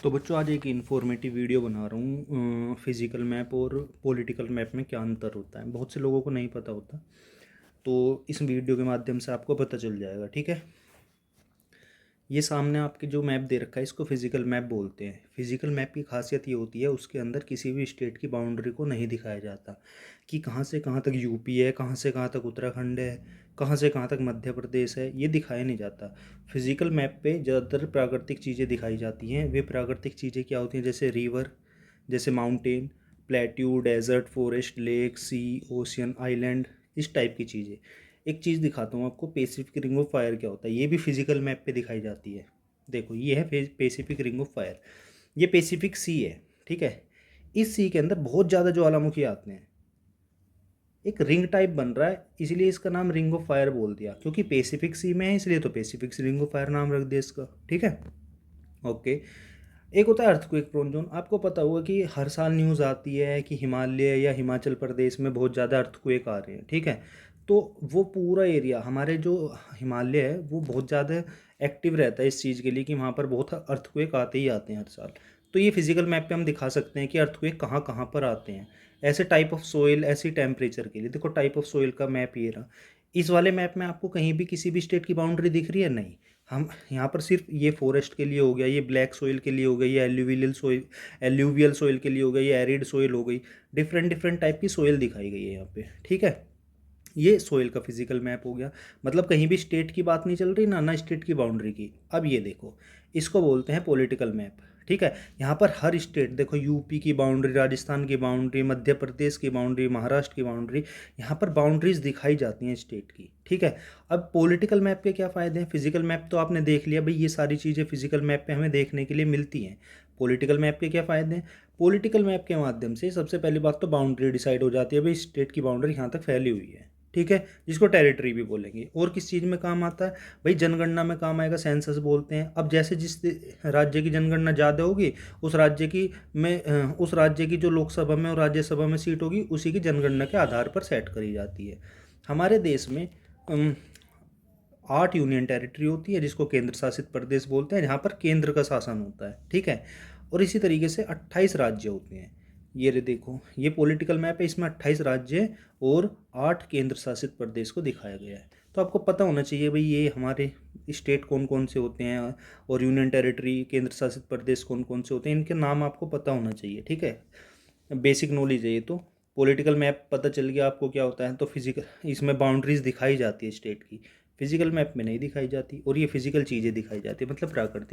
तो बच्चों आज एक इन्फॉर्मेटिव वीडियो बना रहा हूँ फिज़िकल मैप और पॉलिटिकल मैप में क्या अंतर होता है। बहुत से लोगों को नहीं पता होता, तो इस वीडियो के माध्यम से आपको पता चल जाएगा। ठीक है, ये सामने आपके जो मैप दे रखा है इसको फिज़िकल मैप बोलते हैं। फिज़िकल मैप की खासियत ये होती है उसके अंदर किसी भी स्टेट की बाउंड्री को नहीं दिखाया जाता कि कहाँ से कहाँ तक यूपी है, कहाँ से कहाँ तक उत्तराखंड है, कहाँ से कहाँ तक मध्य प्रदेश है, ये दिखाया नहीं जाता। फिज़िकल मैप पे ज़्यादातर प्राकृतिक चीज़ें दिखाई जाती हैं। वे प्राकृतिक चीज़ें क्या होती हैं, जैसे रिवर, जैसे mountain, plateau, desert, forest, lake, sea, ocean, island, इस टाइप की चीज़ें। एक चीज़ दिखाता हूँ आपको, पैसिफिक रिंग ऑफ फायर क्या होता है, ये भी फिजिकल मैप पे दिखाई जाती है। देखो ये है पैसिफिक रिंग ऑफ फायर, ये पैसिफिक सी है। ठीक है, इस सी के अंदर बहुत ज़्यादा ज्वालामुखी आते हैं, एक रिंग टाइप बन रहा है, इसलिए इसका नाम रिंग ऑफ फायर बोल दिया, क्योंकि पैसिफिक सी में है इसलिए तो पैसिफिक रिंग ऑफ फायर नाम रख दिया इसका। ठीक है, ओके। एक होता है अर्थक्वेक प्रोन जोन। आपको पता होगा कि हर साल न्यूज़ आती है कि हिमालय या हिमाचल प्रदेश में बहुत ज़्यादा अर्थक्वेक आ रहे हैं। ठीक है, तो वो पूरा एरिया हमारे जो हिमालय है वो बहुत ज़्यादा एक्टिव रहता है इस चीज़ के लिए कि वहाँ पर बहुत अर्थक्वेक आते ही आते हैं हर साल। तो ये फिजिकल मैप पे हम दिखा सकते हैं कि अर्थक्वेक कहाँ कहाँ पर आते हैं, ऐसे टाइप ऑफ सोइल, ऐसी टेम्परेचर के लिए। देखो टाइप ऑफ सोइल का मैप ये रहा। इस वाले मैप में आपको कहीं भी किसी भी स्टेट की बाउंड्री दिख रही है? नहीं। हम यहाँ पर सिर्फ ये फॉरेस्ट के लिए हो गया, ये ब्लैक सोइल के लिए हो गई, ये एल्यूवियल सोइल के लिए हो गई, ये एरिड सोइल हो गई। डिफरेंट डिफरेंट टाइप की सोइल दिखाई गई है यहाँ पे। ठीक है, ये सोइल का फिजिकल मैप हो गया। मतलब कहीं भी स्टेट की बात नहीं चल रही, ना स्टेट की बाउंड्री की। अब ये देखो, इसको बोलते हैं पॉलिटिकल मैप। ठीक है, यहाँ पर हर स्टेट देखो, यूपी की बाउंड्री, राजस्थान की बाउंड्री, मध्य प्रदेश की बाउंड्री, महाराष्ट्र की बाउंड्री, यहाँ पर बाउंड्रीज दिखाई जाती हैं स्टेट की। ठीक है, अब पॉलिटिकल मैप के क्या फ़ायदे हैं? फिजिकल मैप तो आपने देख लिया भाई, ये सारी चीज़ें फिजिकल मैप पे हमें देखने के लिए मिलती हैं। पॉलिटिकल मैप के क्या फ़ायदे हैं? पॉलिटिकल मैप के माध्यम से सबसे पहली बात तो बाउंड्री डिसाइड हो जाती है, भाई स्टेट की बाउंड्री यहाँ तक फैली हुई है। ठीक है, जिसको टेरिटरी भी बोलेंगे। और किस चीज़ में काम आता है भाई? जनगणना में काम आएगा, सेंसस बोलते हैं। अब जैसे जिस राज्य की जनगणना ज़्यादा होगी, उस राज्य की जो लोकसभा में और राज्यसभा में सीट होगी उसी की जनगणना के आधार पर सेट करी जाती है। हमारे देश में 8 यूनियन टेरिटरी होती है जिसको केंद्र शासित प्रदेश बोलते हैं, जहाँ पर केंद्र का शासन होता है। ठीक है, और इसी तरीके से 28 राज्य होते हैं। ये रे देखो, ये पॉलिटिकल मैप है, इसमें 28 राज्य और 8 केंद्र शासित प्रदेश को दिखाया गया है। तो आपको पता होना चाहिए भाई ये हमारे स्टेट कौन कौन से होते हैं और यूनियन टेरिटरी, केंद्र शासित प्रदेश कौन कौन से होते हैं, इनके नाम आपको पता होना चाहिए। ठीक है, बेसिक नॉलेज है ये। तो पॉलिटिकल मैप पता चल गया आपको क्या होता है। तो फिजिकल, इसमें बाउंड्रीज दिखाई जाती है स्टेट की, फिजिकल मैप में नहीं दिखाई जाती, और ये फिजिकल चीज़ें दिखाई जाती है, मतलब प्राकृतिक।